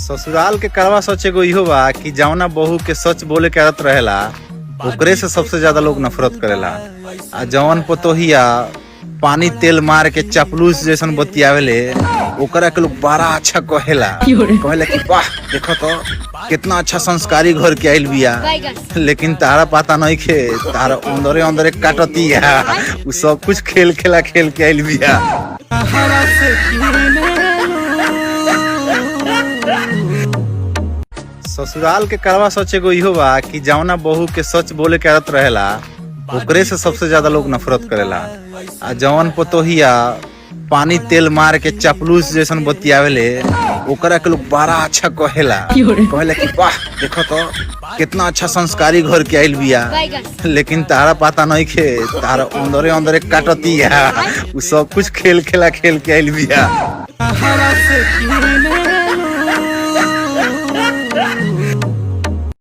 ससुराल के करवा सोच एगो इहो बा कि जौना बहू के सच बोले के आदत रहेला ओकरे से सबसे ज्यादा लोग नफरत करेला। आ जवन पतोहिया पानी तेल मार के चापलूस जैसन बतियावेले ओकरा के लोग बड़ा अच्छा कहेला कि वाह देखो तो कितना अच्छा संस्कारी घर के आइल बिया। लेकिन तारा पता नहीं खे तारा अंदरे अंदरे काटतिया उ सब कुछ खेल के आइल बिया। ससुराल के करवा सोच एगो इहो बा कि जौना बहू के सच बोले के आदत रहेला ओकरे से सबसे ज्यादा लोग नफरत करेला। आ जवन पतोहिया पानी तेल मार के चापलूस जैसन बतियावेले ओकरा के लोग बड़ा अच्छा कहेला कि वाह देखो तो कितना अच्छा संस्कारी घर के आइल बिया। लेकिन तारा पता नहीं खे तारा अंदरे अंदरे काटतिया उ सब कुछ खेल के आइल बिया।